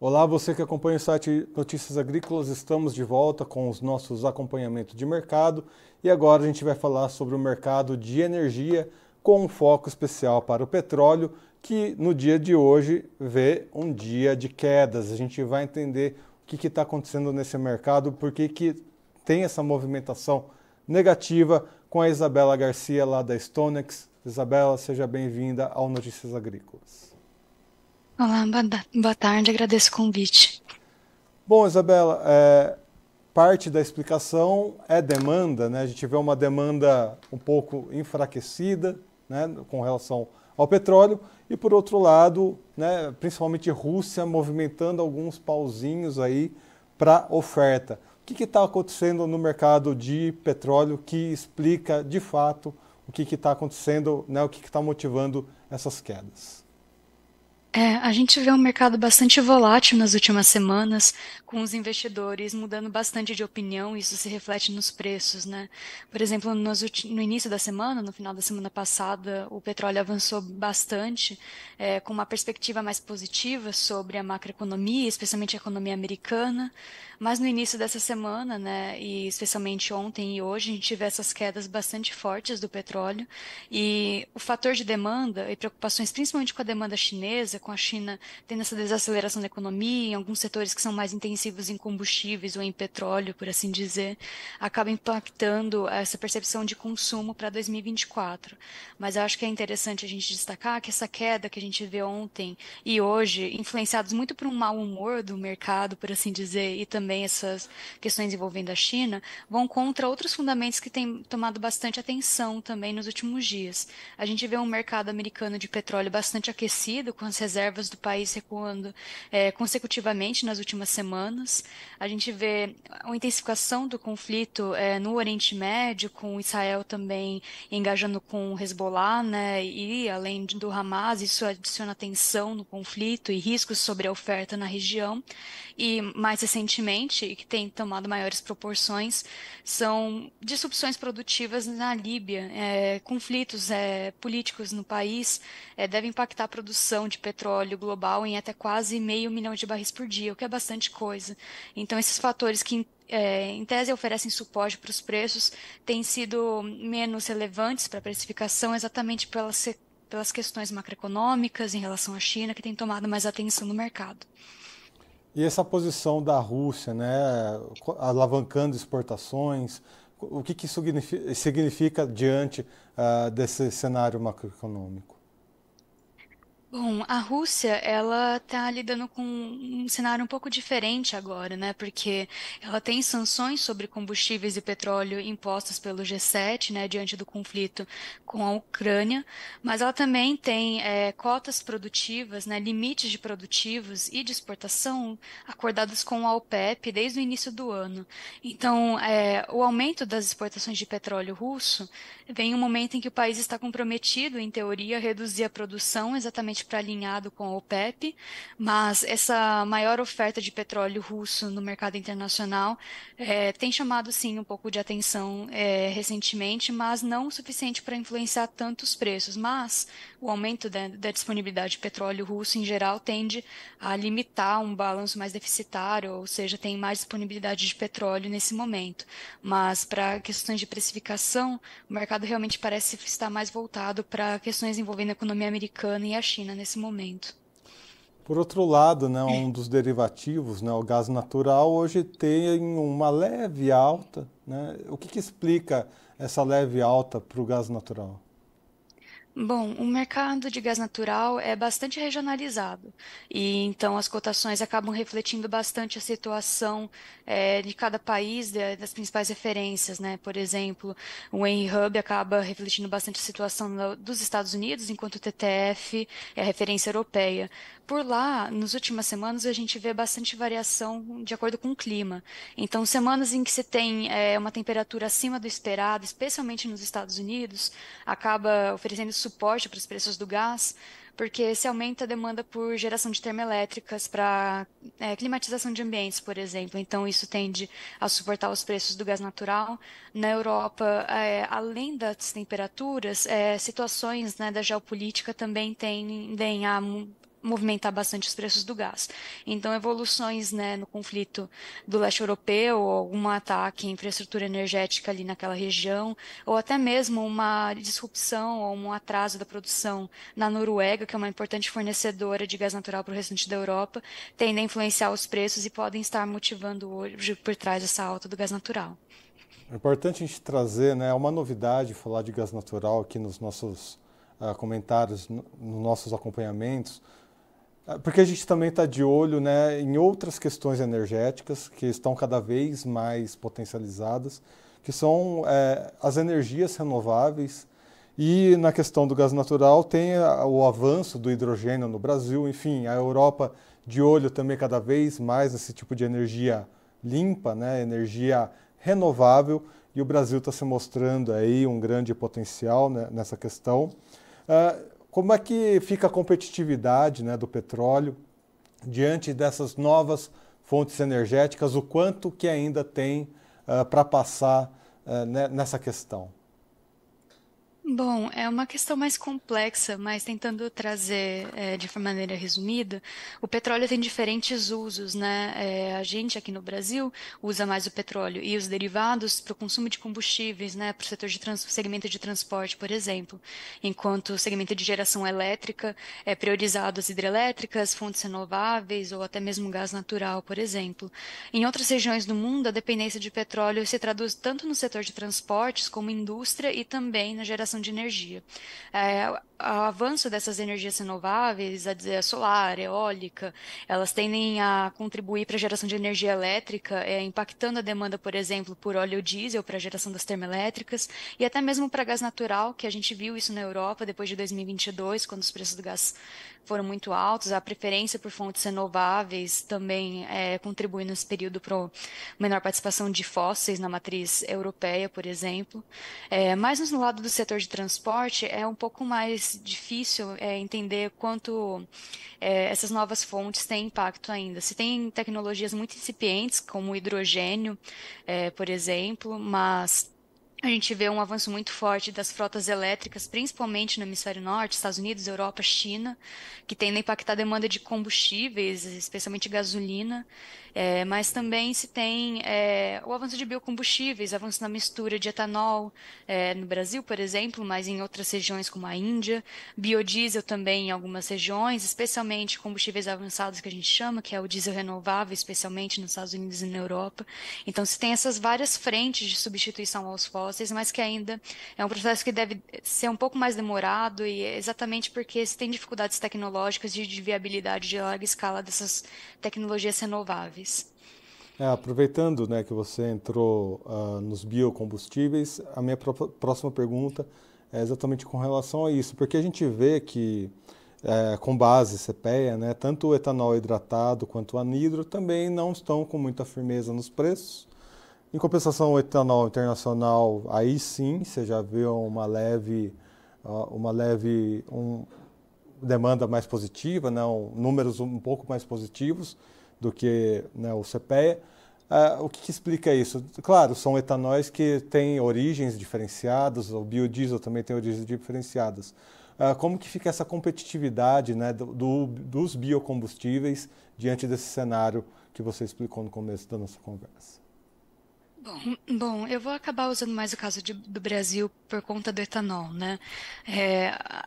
Olá, você que acompanha o site Notícias Agrícolas, estamos de volta com os nossos acompanhamentos de mercado e agora a gente vai falar sobre o mercado de energia com um foco especial para o petróleo, que no dia de hoje vê um dia de quedas. A gente vai entender o que está acontecendo nesse mercado, por que tem essa movimentação negativa com a Isabela Garcia lá da Stonex. Isabela, seja bem-vinda ao Notícias Agrícolas. Olá, boa tarde, agradeço o convite. Bom, Isabela, parte da explicação é demanda, né? A gente vê uma demanda um pouco enfraquecida, né, com relação ao petróleo, e por outro lado, né, principalmente Rússia movimentando alguns pauzinhos aí para oferta. O que está acontecendo no mercado de petróleo que explica de fato o que está acontecendo, né, o que está motivando essas quedas? A gente vê um mercado bastante volátil nas últimas semanas, com os investidores mudando bastante de opinião, isso se reflete nos preços, né? Por exemplo, no início da semana, no final da semana passada, o petróleo avançou bastante, com uma perspectiva mais positiva sobre a macroeconomia, especialmente a economia americana, mas no início dessa semana, né, e especialmente ontem e hoje, a gente vê essas quedas bastante fortes do petróleo, e o fator de demanda e preocupações, principalmente com a demanda chinesa, com a China tendo essa desaceleração da economia, em alguns setores que são mais intensivos em combustíveis ou em petróleo, por assim dizer, acaba impactando essa percepção de consumo para 2024. Mas eu acho que é interessante a gente destacar que essa queda que a gente vê ontem e hoje, influenciados muito por um mau humor do mercado, por assim dizer, e também essas questões envolvendo a China, vão contra outros fundamentos que têm tomado bastante atenção também nos últimos dias. A gente vê um mercado americano de petróleo bastante aquecido, com as reservas do país recuando consecutivamente nas últimas semanas. A gente vê a intensificação do conflito no Oriente Médio, com Israel também engajando com o Hezbollah, né? E além do Hamas, isso adiciona tensão no conflito e riscos sobre a oferta na região. E mais recentemente, e que tem tomado maiores proporções, são disrupções produtivas na Líbia. Conflitos políticos no país devem impactar a produção de petróleo global em até quase 500 mil de barris por dia, o que é bastante coisa. Então, esses fatores que em tese oferecem suporte para os preços, têm sido menos relevantes para a precificação exatamente pelas questões macroeconômicas em relação à China, que tem tomado mais atenção no mercado. E essa posição da Rússia, né, alavancando exportações, o que isso significa diante desse cenário macroeconômico? Bom, a Rússia, ela está lidando com um cenário um pouco diferente agora, né? Porque ela tem sanções sobre combustíveis e petróleo impostas pelo G7, né, diante do conflito com a Ucrânia, mas ela também tem cotas produtivas, né, limites de produtivos e de exportação acordados com a OPEP desde o início do ano. Então, o aumento das exportações de petróleo russo vem um momento em que o país está comprometido, em teoria, a reduzir a produção exatamente para alinhado com a OPEP, mas essa maior oferta de petróleo russo no mercado internacional tem chamado sim um pouco de atenção recentemente, mas não o suficiente para influenciar tantos preços. Mas o aumento da disponibilidade de petróleo russo em geral tende a limitar um balanço mais deficitário, ou seja, tem mais disponibilidade de petróleo nesse momento. Mas para questões de precificação, o mercado realmente parece estar mais voltado para questões envolvendo a economia americana e a China nesse momento. Por outro lado, né, um dos derivativos, né, o gás natural, hoje tem uma leve alta. Né? O que explica essa leve alta para o gás natural? Bom, o mercado de gás natural é bastante regionalizado e então as cotações acabam refletindo bastante a situação de cada país, das principais referências, né? Por exemplo, o Henry Hub acaba refletindo bastante a situação dos Estados Unidos, enquanto o TTF é a referência europeia. Por lá, nas últimas semanas, a gente vê bastante variação de acordo com o clima. Então, semanas em que se tem uma temperatura acima do esperado, especialmente nos Estados Unidos, acaba oferecendo suporte para os preços do gás, porque se aumenta a demanda por geração de termoelétricas para climatização de ambientes, por exemplo. Então, isso tende a suportar os preços do gás natural. Na Europa, além das temperaturas, situações, né, da geopolítica também tendem a movimentar bastante os preços do gás. Então, evoluções, né, no conflito do leste europeu, ou algum ataque à infraestrutura energética ali naquela região, ou até mesmo uma disrupção ou um atraso da produção na Noruega, que é uma importante fornecedora de gás natural para o restante da Europa, tendem a influenciar os preços e podem estar motivando hoje por trás dessa alta do gás natural. É importante a gente trazer, né, uma novidade, falar de gás natural aqui nos nossos comentários, nos nossos acompanhamentos, porque a gente também está de olho, né, em outras questões energéticas que estão cada vez mais potencializadas, que são as energias renováveis. E na questão do gás natural tem o avanço do hidrogênio no Brasil, enfim, a Europa de olho também cada vez mais nesse tipo de energia limpa, né, energia renovável, e o Brasil está se mostrando aí um grande potencial, né, nessa questão. Como é que fica a competitividade, né, do petróleo diante dessas novas fontes energéticas, o quanto que ainda tem para passar nessa questão? Bom, é uma questão mais complexa, mas tentando trazer de maneira resumida, o petróleo tem diferentes usos, né? A gente aqui no Brasil usa mais o petróleo e os derivados para o consumo de combustíveis, né? Para o setor de segmento de transporte, por exemplo, enquanto o segmento de geração elétrica é priorizado as hidrelétricas, fontes renováveis ou até mesmo gás natural, por exemplo. Em outras regiões do mundo, a dependência de petróleo se traduz tanto no setor de transportes como indústria e também na geração de energia. O avanço dessas energias renováveis, a dizer, solar, eólica, elas tendem a contribuir para a geração de energia elétrica, impactando a demanda, por exemplo, por óleo diesel para a geração das termoelétricas e até mesmo para gás natural, que a gente viu isso na Europa depois de 2022, quando os preços do gás foram muito altos. A preferência por fontes renováveis também contribui nesse período para menor participação de fósseis na matriz europeia, por exemplo. Mas no lado do setor de transporte é um pouco mais difícil entender quanto essas novas fontes têm impacto ainda. Se tem tecnologias muito incipientes, como o hidrogênio, por exemplo, mas a gente vê um avanço muito forte das frotas elétricas, principalmente no hemisfério norte, Estados Unidos, Europa, China, que tendem a impactar a demanda de combustíveis, especialmente gasolina, mas também se tem o avanço de biocombustíveis, avanço na mistura de etanol, no Brasil, por exemplo, mas em outras regiões como a Índia, biodiesel também em algumas regiões, especialmente combustíveis avançados que a gente chama, que é o diesel renovável, especialmente nos Estados Unidos e na Europa. Então, se tem essas várias frentes de substituição aos fósseis, mas que ainda é um processo que deve ser um pouco mais demorado, e é exatamente porque se tem dificuldades tecnológicas de viabilidade de larga escala dessas tecnologias renováveis. Aproveitando, né, que você entrou nos biocombustíveis, a minha próxima pergunta é exatamente com relação a isso, porque a gente vê que, com base CPEA, né, tanto o etanol hidratado quanto o anidro também não estão com muita firmeza nos preços. Em compensação, o etanol internacional, aí sim, você já vê demanda mais positiva, né, números um pouco mais positivos do que, né, o CPEA. O que explica isso? Claro, são etanóis que têm origens diferenciadas, o biodiesel também tem origens diferenciadas. Como que fica essa competitividade, né, dos biocombustíveis diante desse cenário que você explicou no começo da nossa conversa? Bom, eu vou acabar usando mais o caso do Brasil por conta do etanol, né?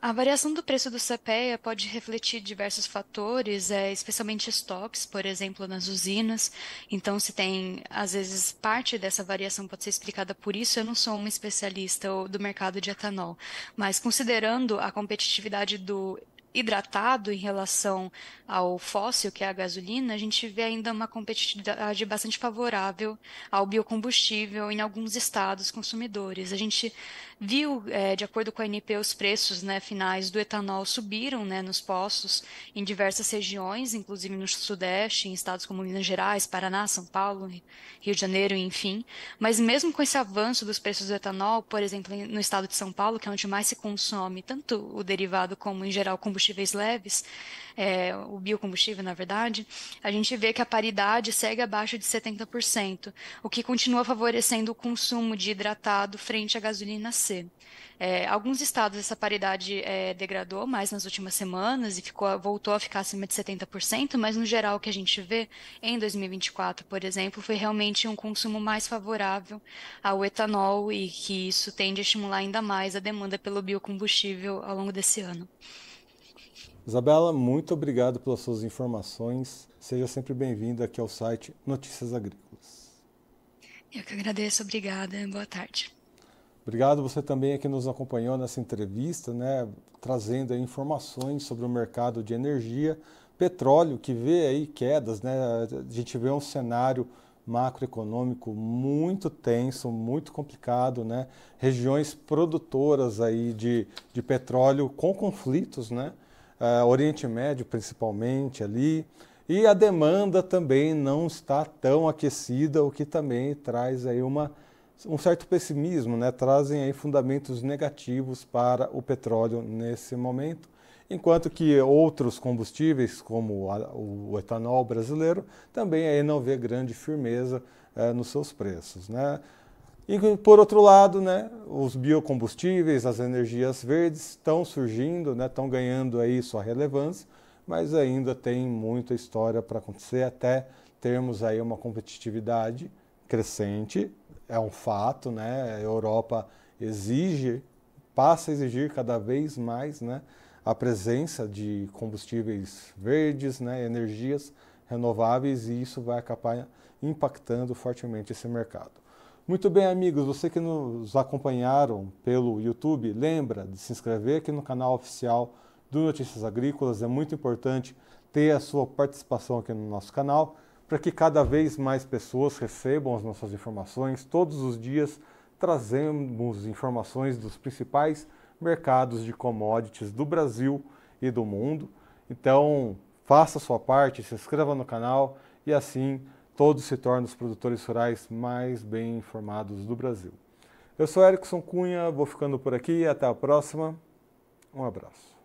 A variação do preço do CPEA pode refletir diversos fatores, especialmente estoques, por exemplo, nas usinas. Então, se tem, às vezes, parte dessa variação pode ser explicada por isso. Eu não sou uma especialista do mercado de etanol, mas considerando a competitividade do hidratado em relação ao fóssil, que é a gasolina, a gente vê ainda uma competitividade bastante favorável ao biocombustível em alguns estados consumidores. A gente viu, de acordo com a ANP, os preços, né, finais do etanol subiram, né, nos postos em diversas regiões, inclusive no Sudeste, em estados como Minas Gerais, Paraná, São Paulo, Rio de Janeiro, enfim. Mas mesmo com esse avanço dos preços do etanol, por exemplo, no estado de São Paulo, que é onde mais se consome tanto o derivado como, em geral, combustíveis leves, o biocombustível, na verdade, a gente vê que a paridade segue abaixo de 70%, o que continua favorecendo o consumo de hidratado frente à gasolina acontecer. Alguns estados essa paridade degradou mais nas últimas semanas e voltou a ficar acima de 70%, mas no geral o que a gente vê em 2024, por exemplo, foi realmente um consumo mais favorável ao etanol e que isso tende a estimular ainda mais a demanda pelo biocombustível ao longo desse ano. Isabela, muito obrigado pelas suas informações. Seja sempre bem-vinda aqui ao site Notícias Agrícolas. Eu que agradeço, obrigada, boa tarde. Obrigado você também que nos acompanhou nessa entrevista, né, trazendo aí informações sobre o mercado de energia, petróleo, que vê aí quedas, né, a gente vê um cenário macroeconômico muito tenso, muito complicado, né, regiões produtoras aí de petróleo com conflitos, né, Oriente Médio principalmente ali, e a demanda também não está tão aquecida, o que também traz aí um certo pessimismo, né? Trazem aí fundamentos negativos para o petróleo nesse momento, enquanto que outros combustíveis, como o etanol brasileiro, também aí não vê grande firmeza nos seus preços, né? E por outro lado, né, os biocombustíveis, as energias verdes estão surgindo, né, estão ganhando aí sua relevância, mas ainda tem muita história para acontecer até termos aí uma competitividade crescente. É um fato, né? A Europa passa a exigir cada vez mais, né, a presença de combustíveis verdes, né, energias renováveis, e isso vai acabar impactando fortemente esse mercado. Muito bem, amigos, você que nos acompanharam pelo YouTube, lembra de se inscrever aqui no canal oficial do Notícias Agrícolas. É muito importante ter a sua participação aqui no nosso canal, para que cada vez mais pessoas recebam as nossas informações. Todos os dias trazemos informações dos principais mercados de commodities do Brasil e do mundo. Então, faça a sua parte, se inscreva no canal e assim todos se tornam os produtores rurais mais bem informados do Brasil. Eu sou Erickson Cunha, vou ficando por aqui, até a próxima. Um abraço.